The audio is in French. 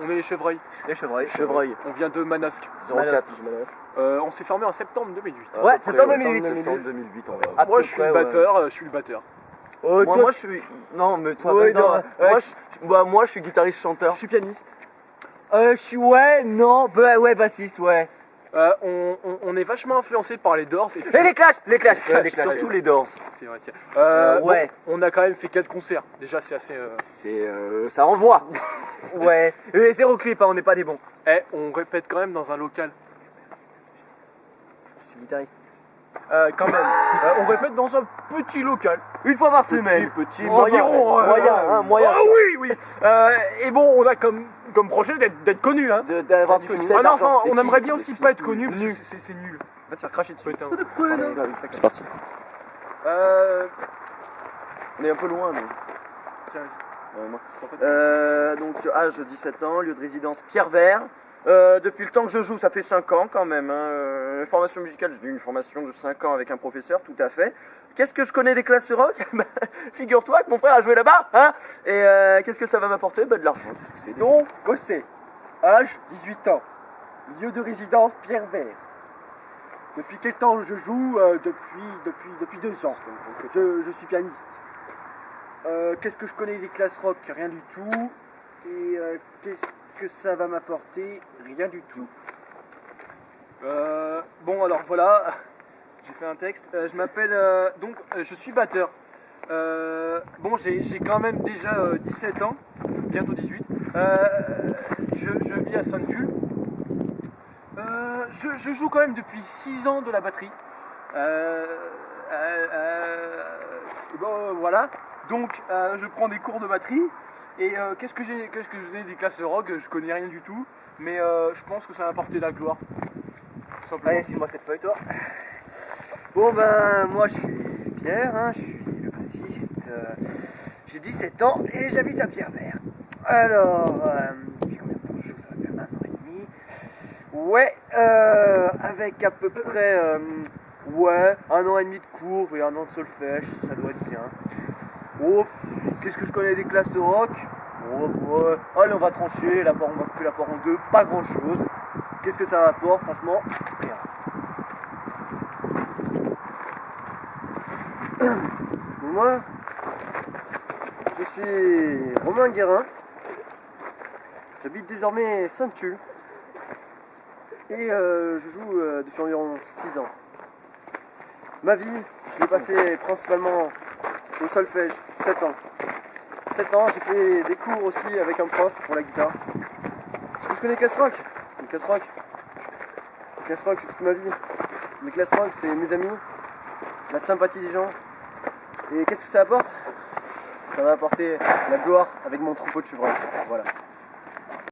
On est les chevreuils. Les chevreuils. On vient de Manosque. 04. On s'est formé en septembre 2008. Ouais, septembre 2008. Septembre 2008, on va. Moi je suis le batteur, Moi je suis. Non, mais toi, Ouais, non, non, moi je suis guitariste chanteur. Je suis pianiste. Je suis ouais, bassiste, ouais. On est vachement influencé par les Doors. Et les Clash. Surtout les Doors. C'est vrai, c'est... ouais. Bon, on a quand même fait 4 concerts. Déjà, c'est assez... Ça envoie. Ouais. Et 0 clip, hein, on n'est pas des bons. on répète quand même dans un local. Je suis guitariste. Quand même. On répète dans un petit local. Une fois par semaine. Petit, Environ, moyen. Ah oui. Et bon, on a comme projet d'être connu, hein. D'avoir du succès. Ah non, d'argent. enfin, on Des aimerait filles, bien des aussi filles. pas être connu, parce que Nu. c'est nul. Va te faire cracher dessus. Putain. C'est parti. On est un peu loin, mais. Tiens, Donc, âge 17 ans, lieu de résidence Pierre-Vert. Depuis le temps que je joue, ça fait 5 ans quand même. Formation musicale, j'ai eu une formation de 5 ans avec un professeur, tout à fait. Qu'est-ce que je connais des classes rock? Figure-toi que mon frère a joué là-bas, hein. Et qu'est-ce que ça va m'apporter? De l'argent, qu'est-ce que c'est? Donc, Gossé. Âge 18 ans. Lieu de résidence Pierre-Vert. Depuis quel temps je joue? Depuis 2 ans. Je suis pianiste. Qu'est-ce que je connais des classes rock? Rien du tout. Et qu'est-ce que ça va m'apporter? Rien du tout. Bon, alors voilà. J'ai fait un texte. Je m'appelle... je suis batteur. Bon, j'ai quand même déjà 17 ans. Bientôt 18. Je vis à Sainte-Tulle. Je joue quand même depuis 6 ans de la batterie. Bon, voilà. Donc, je prends des cours de batterie. Et qu'est-ce que j'ai des classes rock? Je connais rien du tout. Mais je pense que ça va apporter la gloire. Tout simplement. Allez, file-moi cette feuille, toi. Bon, ben, moi, je suis Pierre, hein, je suis le bassiste. J'ai 17 ans et j'habite à Pierre-Vert. Alors, depuis combien de temps je joue? Ça va faire 1 an et demi. Ouais, avec à peu près, 1 an et demi de cours et 1 an de solfège, ça doit être bien. Oh, qu'est-ce que je connais des classes rock? Oh, ouais. Allez, on va trancher, on va couper la part en deux, pas grand chose. Qu'est-ce que ça rapporte, franchement? Rien. Moi, je suis Romain Guérin. J'habite désormais Sainte-Tulle. Et je joue depuis environ 6 ans. Ma vie, je l'ai passée principalement au solfège, 7 ans. 7 ans, j'ai fait des cours aussi avec un prof pour la guitare. Est-ce que je connais les classes rock? Les classes rock, c'est toute ma vie. Les classes rock, c'est mes amis, la sympathie des gens. Et qu'est-ce que ça apporte? Ça va apporter la gloire avec mon troupeau de chevreuils. Voilà.